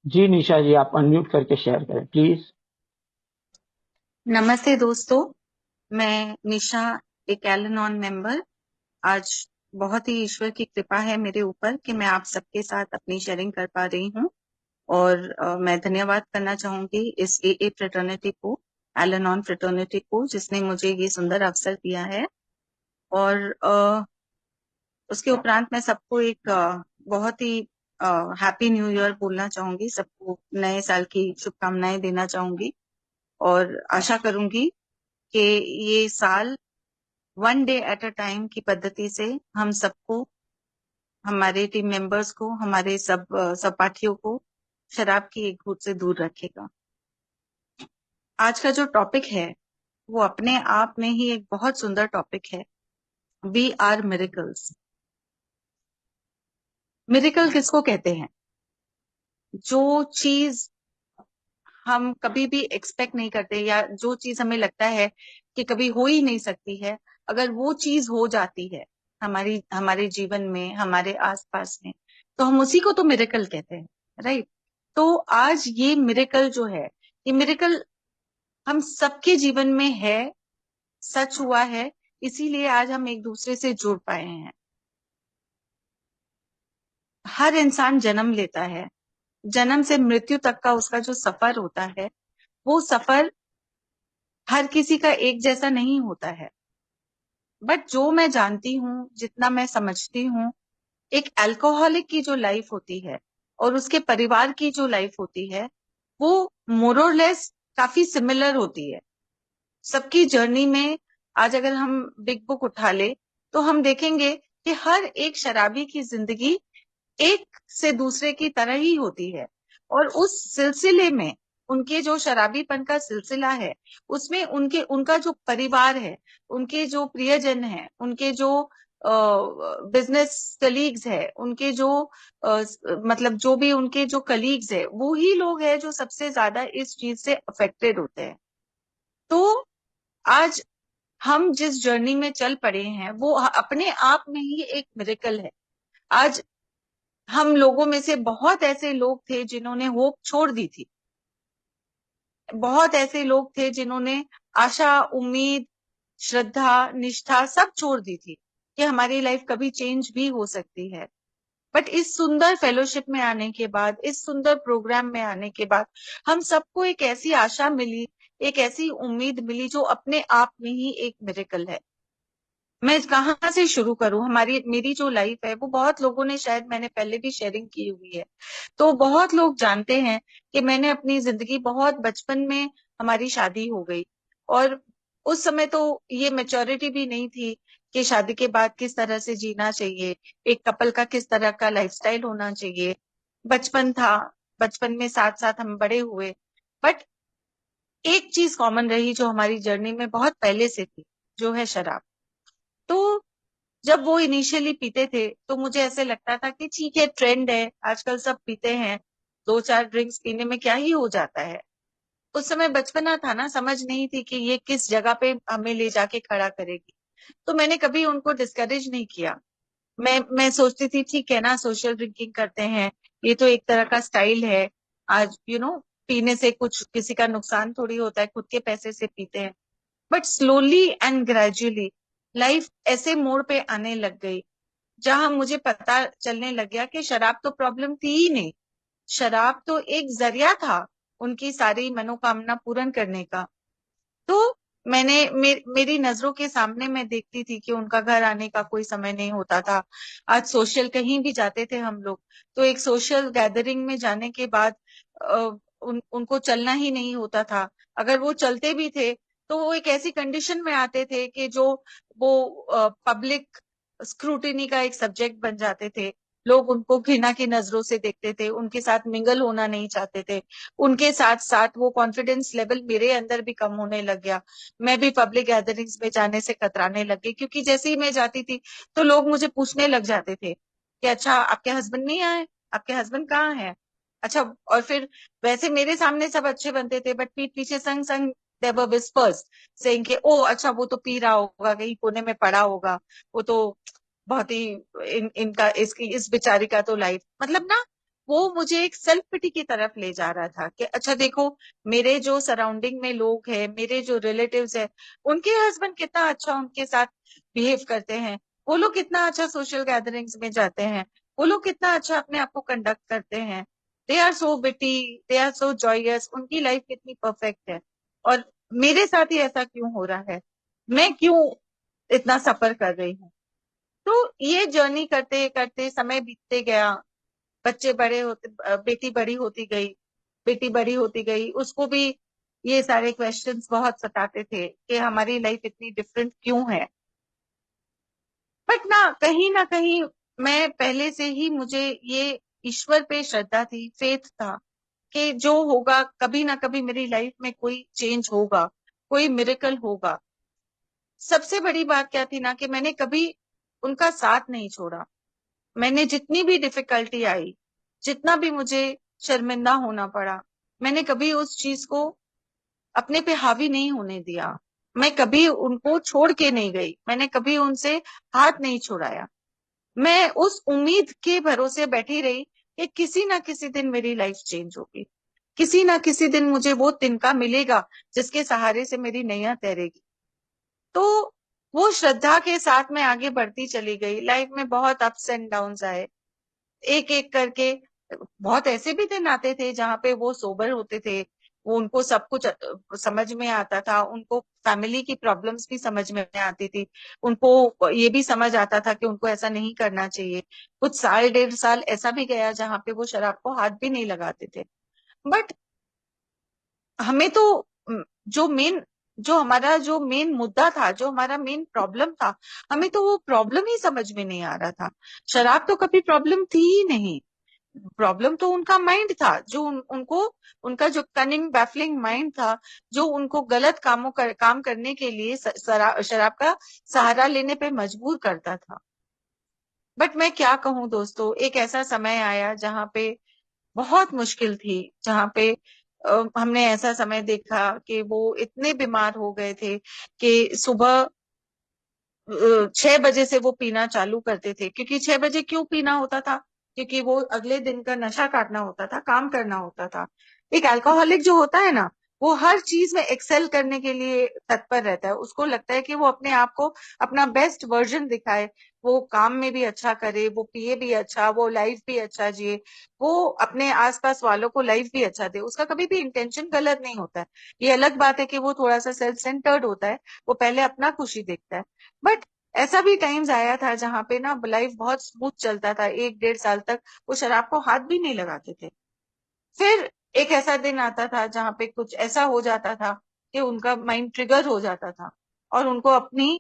जी निशा जी, आप अनम्यूट करके शेयर करें प्लीज। नमस्ते दोस्तों। मैं निशा, एक एल नॉन मेंबर। आज बहुत ही ईश्वर की कृपा है मेरे ऊपर कि मैं आप सबके साथ अपनी शेयरिंग कर पा रही हूँ। और मैं धन्यवाद करना चाहूंगी इस ए फ्रेटर्निटी को, एल नॉन फ्रेटर्निटी को, जिसने मुझे ये सुंदर अवसर दिया है। और उसके उपरांत मैं सबको एक बहुत ही हैप्पी न्यू ईयर बोलना चाहूंगी। सबको नए साल की शुभकामनाएं देना चाहूंगी और आशा करूंगी कि ये साल one day at a time की पद्धति से हम सबको, हमारे टीम मेंबर्स को, हमारे सब सहपाठियों को शराब की एक घूंट से दूर रखेगा। आज का जो टॉपिक है वो अपने आप में ही एक बहुत सुंदर टॉपिक है। We are miracles. मिरेकल किसको कहते हैं? जो चीज हम कभी भी एक्सपेक्ट नहीं करते, या जो चीज हमें लगता है कि कभी हो ही नहीं सकती है, अगर वो चीज हो जाती है हमारी हमारे जीवन में, हमारे आसपास में, तो हम उसी को तो मिरेकल कहते हैं। राइट। तो आज ये मिरेकल जो है, ये मिरेकल हम सबके जीवन में है, सच हुआ है। इसीलिए आज हम एक दूसरे से जुड़ पाए हैं। हर इंसान जन्म लेता है, जन्म से मृत्यु तक का उसका जो सफर होता है, वो सफर हर किसी का एक जैसा नहीं होता है। बट जो मैं जानती हूँ, जितना मैं समझती हूँ, एक अल्कोहलिक की जो लाइफ होती है और उसके परिवार की जो लाइफ होती है, वो मोर और लेस काफी सिमिलर होती है सबकी जर्नी में। आज अगर हम बिग बुक उठा ले तो हम देखेंगे कि हर एक शराबी की जिंदगी एक से दूसरे की तरह ही होती है। और उस सिलसिले में, उनके जो शराबीपन का सिलसिला है, उसमें उनके उनका जो परिवार है, उनके जो प्रियजन है, उनके जो बिजनेस कलीग्स है, उनके जो मतलब जो भी उनके जो कलीग्स है, वो ही लोग हैं जो सबसे ज्यादा इस चीज से अफेक्टेड होते हैं। तो आज हम जिस जर्नी में चल पड़े हैं वो अपने आप में ही एक मिरेकल है। आज हम लोगों में से बहुत ऐसे लोग थे जिन्होंने होप छोड़ दी थी। बहुत ऐसे लोग थे जिन्होंने आशा, उम्मीद, श्रद्धा, निष्ठा सब छोड़ दी थी कि हमारी लाइफ कभी चेंज भी हो सकती है। बट इस सुंदर फेलोशिप में आने के बाद, इस सुंदर प्रोग्राम में आने के बाद, हम सबको एक ऐसी आशा मिली, एक ऐसी उम्मीद मिली जो अपने आप में ही एक मिरेकल है। मैं कहाँ से शुरू करूं? हमारी मेरी जो लाइफ है वो बहुत लोगों ने, शायद मैंने पहले भी शेयरिंग की हुई है, तो बहुत लोग जानते हैं कि मैंने अपनी जिंदगी, बहुत बचपन में हमारी शादी हो गई। और उस समय तो ये मैच्योरिटी भी नहीं थी कि शादी के बाद किस तरह से जीना चाहिए, एक कपल का किस तरह का लाइफस्टाइल होना चाहिए। बचपन था, बचपन में साथ साथ हम बड़े हुए। बट एक चीज कॉमन रही जो हमारी जर्नी में बहुत पहले से थी, जो है शराब। तो जब वो इनिशियली पीते थे तो मुझे ऐसे लगता था कि ठीक है, ट्रेंड है, आजकल सब पीते हैं, दो चार ड्रिंक्स पीने में क्या ही हो जाता है। उस समय बचपना था ना, समझ नहीं थी कि ये किस जगह पे हमें ले जाके खड़ा करेगी। तो मैंने कभी उनको डिस्करेज नहीं किया। मैं सोचती थी ठीक है ना, सोशल ड्रिंकिंग करते हैं, ये तो एक तरह का स्टाइल है। आज पीने से कुछ किसी का नुकसान थोड़ी होता है, खुद के पैसे से पीते हैं। But slowly and gradually life ऐसे मोड़ पे आने लग गई जहां मुझे पता चलने लग गया कि शराब तो प्रॉब्लम थी ही नहीं। शराब तो एक जरिया था उनकी सारी मनोकामना पूर्ण करने का। तो मेरी नजरों के सामने मैं देखती थी कि उनका घर आने का कोई समय नहीं होता था। आज सोशल कहीं भी जाते थे हम लोग, तो एक सोशल गैदरिंग में जाने के बाद उनको चलना ही नहीं होता था। अगर वो चलते भी थे तो वो एक ऐसी कंडीशन में आते थे कि जो वो पब्लिक स्क्रूटिनी का एक सब्जेक्ट बन जाते थे। लोग उनको घृणा की नजरों से देखते थे, उनके साथ मिंगल होना नहीं चाहते थे। उनके साथ साथ वो कॉन्फिडेंस लेवल मेरे अंदर भी कम होने लग गया। मैं भी पब्लिक गैदरिंग्स में जाने से कतराने लग गई, क्योंकि जैसे ही मैं जाती थी तो लोग मुझे पूछने लग जाते थे कि अच्छा, आपके हस्बैंड नहीं आए, आपके हस्बैंड कहाँ है? अच्छा। और फिर वैसे मेरे सामने सब अच्छे बनते थे, बट पीठ पीछे संग संग देयर वर विस्पर्स सेइंग कि ओ अच्छा, वो तो पी रहा होगा, कहीं कोने में पड़ा होगा, वो तो बहुत ही इनका, इसकी, इस बेचारी का तो लाइफ, मतलब ना, वो मुझे एक सेल्फ पिटी की तरफ ले जा रहा था कि अच्छा देखो, मेरे जो सराउंडिंग में लोग हैं, मेरे जो रिलेटिव्स हैं, उनके हस्बैंड कितना अच्छा उनके साथ बिहेव करते हैं, वो लोग कितना अच्छा सोशल गैदरिंग्स में जाते हैं, वो लोग कितना अच्छा अपने आप को कंडक्ट करते हैं, दे आर सो बिटी, दे आर सो जॉयस, उनकी लाइफ कितनी परफेक्ट है, और मेरे साथ ही ऐसा क्यों हो रहा है, मैं क्यों इतना सफर कर रही हूँ। तो ये जर्नी करते करते समय बीतते गया, बच्चे बड़े होते, बेटी बड़ी होती गई, बेटी बड़ी होती गई, उसको भी ये सारे क्वेश्चंस बहुत सताते थे कि हमारी लाइफ इतनी डिफरेंट क्यों है। बट ना कहीं मैं पहले से ही, मुझे ये ईश्वर पे श्रद्धा थी, फेथ था कि जो होगा कभी ना कभी मेरी लाइफ में कोई चेंज होगा, कोई मिरेकल होगा। सबसे बड़ी बात क्या थी ना कि मैंने कभी उनका साथ नहीं छोड़ा। मैंने जितनी भी डिफिकल्टी आई, जितना भी मुझे शर्मिंदा होना पड़ा, मैंने कभी उस चीज को अपने पे हावी नहीं होने दिया। मैं कभी उनको छोड़ के नहीं गई, मैंने कभी उनसे हाथ नहीं छुड़ाया। मैं उस उम्मीद के भरोसे बैठी रही कि किसी ना किसी दिन मेरी लाइफ चेंज होगी, किसी ना किसी दिन मुझे वो तिनका मिलेगा जिसके सहारे से मेरी नैया तैरेगी। तो वो श्रद्धा के साथ मैं आगे बढ़ती चली गई। लाइफ में बहुत अप्स एंड डाउन्स आए, एक एक करके। बहुत ऐसे भी दिन आते थे जहां पे वो सोबर होते थे, वो उनको सब कुछ समझ में आता था, उनको फैमिली की प्रॉब्लम्स भी समझ में आती थी, उनको ये भी समझ आता था कि उनको ऐसा नहीं करना चाहिए। कुछ साल, 1.5 साल ऐसा भी गया जहां पे वो शराब को हाथ भी नहीं लगाते थे। बट हमें तो जो मेन, जो हमारा जो मेन मुद्दा था, जो हमारा मेन प्रॉब्लम था, हमें तो वो प्रॉब्लम ही समझ में नहीं आ रहा था। शराब तो कभी प्रॉब्लम थी ही नहीं। प्रॉब्लम तो उनका माइंड था, जो उनको, उनका जो कनिंग बैफलिंग माइंड था, जो उनको गलत काम करने के लिए शराब का सहारा लेने पे मजबूर करता था। बट मैं क्या कहूँ दोस्तों, एक ऐसा समय आया जहां पे बहुत मुश्किल थी, जहां पे हमने ऐसा समय देखा कि वो इतने बीमार हो गए थे कि सुबह 6 बजे से वो पीना चालू करते थे। क्योंकि 6 बजे क्यों पीना होता था? क्योंकि वो अगले दिन का नशा काटना होता था, काम करना होता था। एक अल्कोहलिक जो होता है ना, वो हर चीज में एक्सेल करने के लिए तत्पर रहता है। उसको लगता है कि वो अपने आप को अपना बेस्ट वर्जन दिखाए, वो काम में भी अच्छा करे, वो पिए भी अच्छा, वो लाइफ भी अच्छा जिए, वो अपने आसपास वालों को लाइफ भी अच्छा दे। उसका कभी भी इंटेंशन गलत नहीं होता है। ये अलग बात है कि वो थोड़ा सा सेल्फ सेंटर्ड होता है, वो पहले अपना खुशी देखता है। बट ऐसा भी टाइम्स आया था जहां पे ना लाइफ बहुत स्मूथ चलता था, 1-1.5 साल तक वो शराब को हाथ भी नहीं लगाते थे। फिर एक ऐसा दिन आता था जहां पे कुछ ऐसा हो जाता था कि उनका माइंड ट्रिगर हो जाता था, और उनको अपनी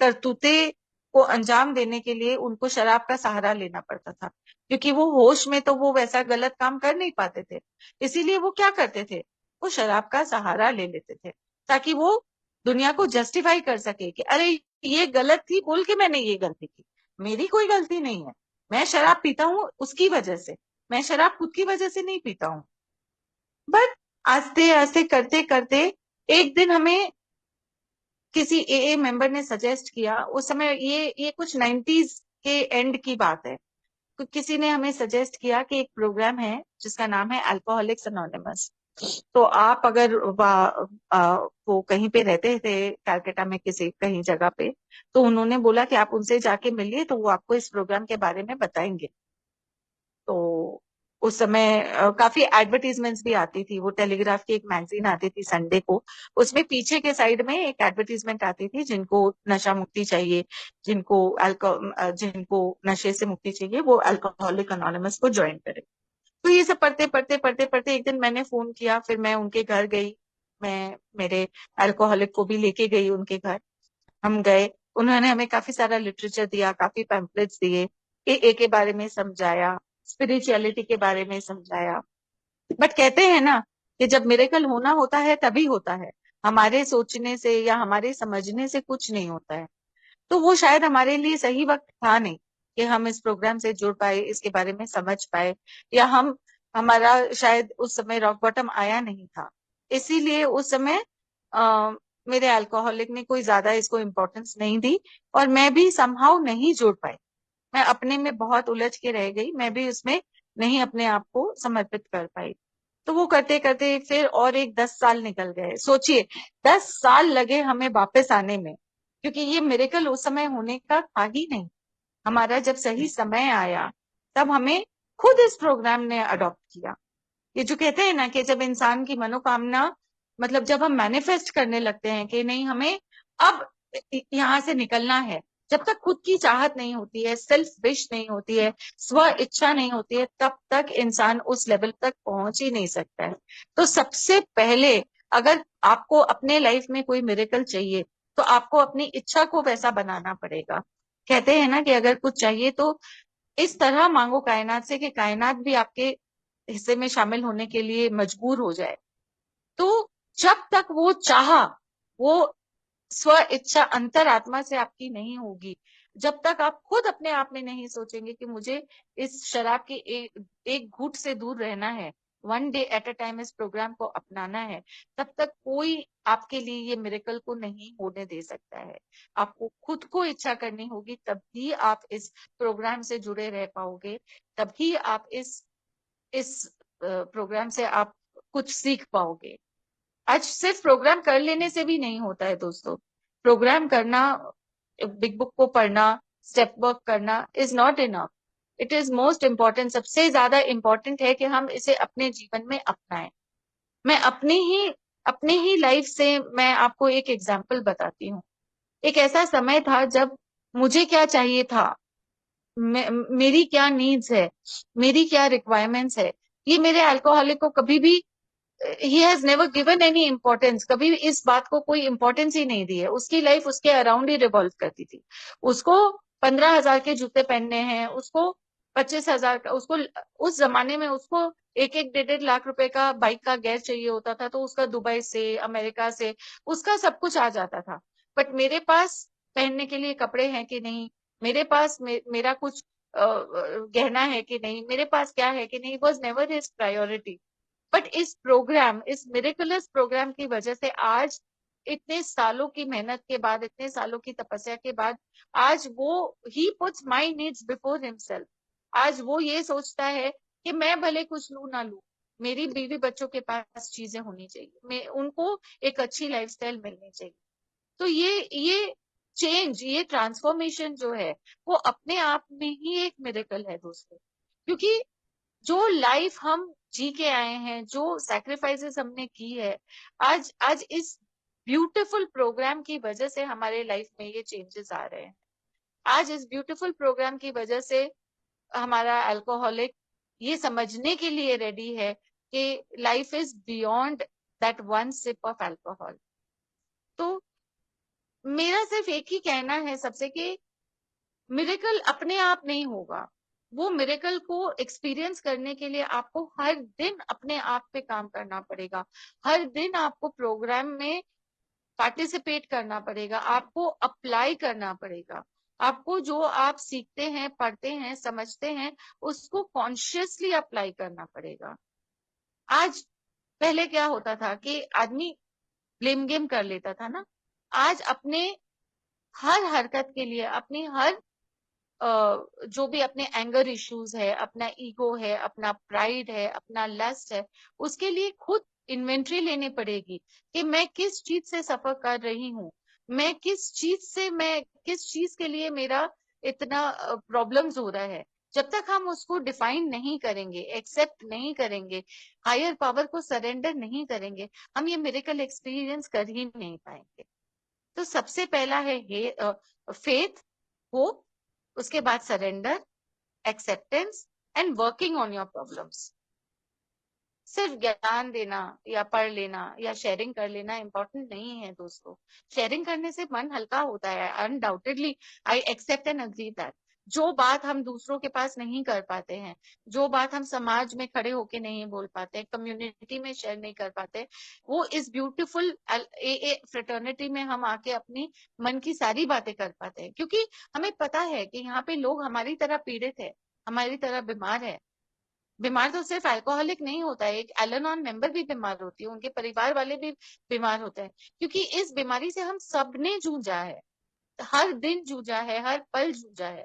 करतूते को अंजाम देने के लिए उनको शराब का सहारा लेना पड़ता था। क्योंकि वो होश में तो वो वैसा गलत काम कर नहीं पाते थे, इसीलिए वो क्या करते थे, वो शराब का सहारा ले लेते थे, ताकि वो दुनिया को जस्टिफाई कर सके कि अरे ये गलत थी बोल के मैंने ये गलती की, मेरी कोई गलती नहीं है, मैं शराब पीता हूँ उसकी वजह से, मैं शराब खुद की वजह से नहीं पीता हूँ। बट आस्ते आस्ते करते करते एक दिन हमें किसी एए मेंबर ने सजेस्ट किया। उस समय ये कुछ 90s के एंड की बात है। तो किसी ने हमें सजेस्ट किया कि एक प्रोग्राम है जिसका नाम है अल्कोहलिक्स अनोनिमस। तो आप अगर वो कहीं पे रहते थे कैलकाटा में, किसी कहीं जगह पे, तो उन्होंने बोला कि आप उनसे जाके मिलिए, तो वो आपको इस प्रोग्राम के बारे में बताएंगे। तो उस समय काफी एडवर्टीजमेंट्स भी आती थी। वो टेलीग्राफ की एक मैगजीन आती थी संडे को, उसमें पीछे के साइड में एक एडवर्टीजमेंट आती थी, जिनको नशा मुक्ति चाहिए, जिनको नशे से मुक्ति चाहिए, वो अल्कोहलिक अनोनिमस को ज्वाइन करें। तो ये सब पढ़ते पढ़ते पढ़ते पढ़ते एक दिन मैंने फोन किया, फिर मैं उनके घर गई, मैं मेरे अल्कोहलिक को भी लेके गई उनके घर। हम गए, उन्होंने हमें काफी सारा लिटरेचर दिया, काफी पैम्पलेट्स दिए, ए के बारे में समझाया, स्पिरिचुअलिटी के बारे में समझाया। बट कहते हैं ना कि जब मिरेकल होना होता है तभी होता है, हमारे सोचने से या हमारे समझने से कुछ नहीं होता है। तो वो शायद हमारे लिए सही वक्त था नहीं कि हम इस प्रोग्राम से जुड़ पाए, इसके बारे में समझ पाए, या हमारा शायद उस समय रॉक बॉटम आया नहीं था। इसीलिए उस समय आ, मेरे अल्कोहलिक ने कोई ज्यादा इसको इम्पोर्टेंस नहीं दी, और मैं भी समहाउ नहीं जुड़ पाई। मैं अपने में बहुत उलझ के रह गई, मैं भी उसमें नहीं अपने आप को समर्पित कर पाई। तो वो करते करते फिर और एक 10 साल निकल गए। सोचिए 10 साल लगे हमें वापस आने में, क्योंकि ये मिरेकल उस समय होने का था ही नहीं। हमारा जब सही समय आया तब हमें खुद इस प्रोग्राम ने अडॉप्ट किया। ये जो कहते हैं ना कि जब इंसान की मनोकामना, मतलब जब हम मैनिफेस्ट करने लगते हैं कि नहीं हमें अब यहाँ से निकलना है, जब तक खुद की चाहत नहीं होती है, सेल्फ विश नहीं होती है, स्व इच्छा नहीं होती है, तब तक इंसान उस लेवल तक पहुंच ही नहीं सकता है। तो सबसे पहले अगर आपको अपने लाइफ में कोई मिरेकल चाहिए तो आपको अपनी इच्छा को वैसा बनाना पड़ेगा। कहते हैं ना कि अगर कुछ चाहिए तो इस तरह मांगो कायनात से कि कायनात भी आपके हिस्से में शामिल होने के लिए मजबूर हो जाए। तो जब तक वो चाह, वो स्व इच्छा अंतरात्मा से आपकी नहीं होगी, जब तक आप खुद अपने आप में नहीं सोचेंगे कि मुझे इस शराब के एक घूंट से दूर रहना है, one day at a time इस प्रोग्राम को अपनाना है, तब तक कोई आपके लिए ये मिरेकल को नहीं होने दे सकता है। आपको खुद को इच्छा करनी होगी, तभी आप इस प्रोग्राम से जुड़े रह पाओगे, तभी आप इस प्रोग्राम से आप कुछ सीख पाओगे। आज सिर्फ प्रोग्राम कर लेने से भी नहीं होता है दोस्तों। प्रोग्राम करना, बिग बुक को पढ़ना, स्टेप वर्क करना is not enough. It is most important, सबसे ज्यादा इम्पॉर्टेंट है कि हम इसे अपने जीवन में अपनाएं। मैं अपनी ही लाइफ से मैं आपको एक एग्जाम्पल बताती हूँ। एक ऐसा समय था जब मुझे क्या चाहिए था, मेरी क्या नीड्स है, मेरी क्या रिक्वायरमेंट्स है, ये मेरे अल्कोहलिक को कभी भी, he has never given any importance, कभी इस बात को कोई इम्पोर्टेंस ही नहीं दी है। उसकी लाइफ उसके अराउंड ही रिवॉल्व करती थी। उसको 15,000 के जूते पहनने हैं, उसको 25,000 का, उसको उस जमाने में उसको 1-1 1.5 लाख रुपए का बाइक का गैस चाहिए होता था, तो उसका दुबई से, अमेरिका से उसका सब कुछ आ जाता था। बट मेरे पास पहनने के लिए कपड़े हैं कि नहीं, मेरे पास मेरा कुछ गहना है कि नहीं, मेरे पास क्या है कि नहीं, was never his priority. But इस प्रोग्राम, इस मिरेकुलस प्रोग्राम की वजह से आज इतने सालों की मेहनत के बाद, इतने सालों की तपस्या के बाद, आज वो he puts my needs before himself. आज वो ये सोचता है कि मैं भले कुछ लू ना लू, मेरी बीवी बच्चों के पास चीजें होनी चाहिए, मैं उनको एक अच्छी लाइफस्टाइल मिलनी चाहिए। तो ये चेंज, ये ट्रांसफॉर्मेशन जो है वो अपने आप में ही एक मिरेकल है दोस्तों। क्योंकि जो लाइफ हम जी के आए हैं, जो सैक्रिफाइसेस हमने की है, आज आज इस ब्यूटीफुल प्रोग्राम की वजह से हमारे लाइफ में ये चेंजेस आ रहे हैं। आज इस ब्यूटीफुल प्रोग्राम की वजह से हमारा अल्कोहलिक ये समझने के लिए रेडी है कि life is beyond that one sip of alcohol. तो मेरा सिर्फ एक ही कहना है सबसे कि मिरेकल अपने आप नहीं होगा। वो मिरेकल को एक्सपीरियंस करने के लिए आपको हर दिन अपने आप पे काम करना पड़ेगा। हर दिन आपको प्रोग्राम में पार्टिसिपेट करना पड़ेगा, आपको अप्लाई करना पड़ेगा। आपको जो आप सीखते हैं, पढ़ते हैं, समझते हैं, उसको कॉन्शियसली अप्लाई करना पड़ेगा। आज पहले क्या होता था कि आदमी ब्लेम गेम कर लेता था ना। आज अपने हर हरकत के लिए, अपनी हर जो भी अपने एंगर इश्यूज है, अपना ईगो है, अपना प्राइड है, अपना लस्ट है, उसके लिए खुद इन्वेंट्री लेनी पड़ेगी कि मैं किस चीज से सफर कर रही हूँ, मैं किस चीज के लिए मेरा इतना प्रॉब्लम्स हो रहा है। जब तक हम उसको डिफाइन नहीं करेंगे, एक्सेप्ट नहीं करेंगे, हायर पावर को सरेंडर नहीं करेंगे, हम ये मिरेकल एक्सपीरियंस कर ही नहीं पाएंगे। तो सबसे पहला है फेथ, होप, उसके बाद surrender, acceptance and working on your problems. सिर्फ ज्ञान देना या पढ़ लेना या शेयरिंग कर लेना इम्पोर्टेंट नहीं है दोस्तों। शेयरिंग करने से मन हल्का होता है, undoubtedly, I accept and agree that. जो बात हम दूसरों के पास नहीं कर पाते हैं, जो बात हम समाज में खड़े होके नहीं बोल पाते, कम्युनिटी में शेयर नहीं कर पाते, वो इस ब्यूटीफुल ए फ्रेटर्निटी में हम आके अपनी मन की सारी बातें कर पाते हैं। क्योंकि हमें पता है कि यहाँ पे लोग हमारी तरह पीड़ित है, हमारी तरह बीमार है। बीमार तो सिर्फ अल्कोहलिक नहीं होता है, एक एल-एनोन मेंबर भी बीमार होती है, उनके परिवार वाले भी बीमार होते हैं। क्योंकि इस बीमारी से हम सबने जूझा है, हर दिन जूझा है, हर पल जूझा है।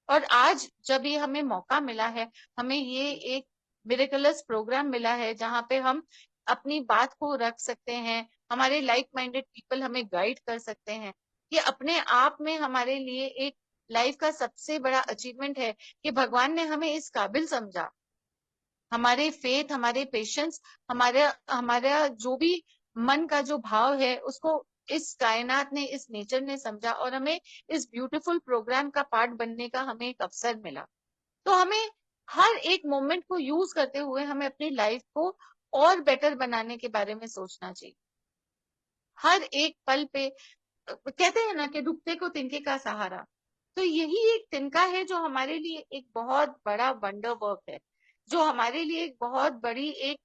और आज जब ये हमें मौका मिला है, हमें ये एक मिरेकलस प्रोग्राम मिला है जहां पे हम अपनी बात को रख सकते हैं, हमारे लाइक माइंडेड पीपल हमें गाइड कर सकते हैं, ये अपने आप में हमारे लिए एक लाइफ का सबसे बड़ा अचीवमेंट है कि भगवान ने हमें इस काबिल समझा। हमारे फेथ, हमारे पेशेंस, हमारा हमारा जो भी मन का जो भाव है उसको इस कायनात ने, इस नेचर ने समझा और हमें इस ब्यूटीफुल प्रोग्राम का पार्ट बनने का हमें एक अवसर मिला। तो हमें हर एक मोमेंट को यूज करते हुए हमें अपनी लाइफ को और बेटर बनाने के बारे में सोचना चाहिए। हर एक पल पे कहते हैं ना कि डूबते को तिनके का सहारा, तो यही एक तिनका है जो हमारे लिए एक बहुत बड़ा वंडर वर्क है, जो हमारे लिए एक बहुत बड़ी एक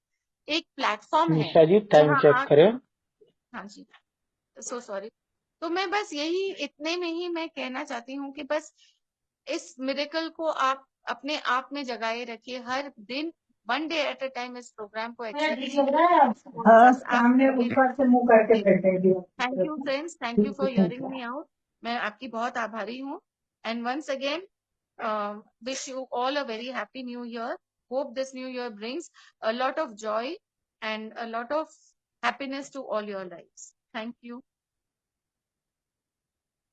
एक प्लेटफॉर्म है निशा जी टाइम जहां चेक करें। हाँ जी, सो सॉरी। तो मैं बस यही इतने में ही मैं कहना चाहती हूँ कि बस इस मिरेकल को आप अपने आप में जगाए रखिए, हर दिन one day at a time इस प्रोग्राम को एक्सेप्ट हाँ आप सामने करिए। ऊपर से मुंह करके बैठेगी। Thank you friends, thank you for hearing me out. मैं आपकी बहुत आभारी हूँ। And once again wish you all a very happy new year. Hope this new year brings a lot of joy and a lot of happiness to all your lives. Thank you.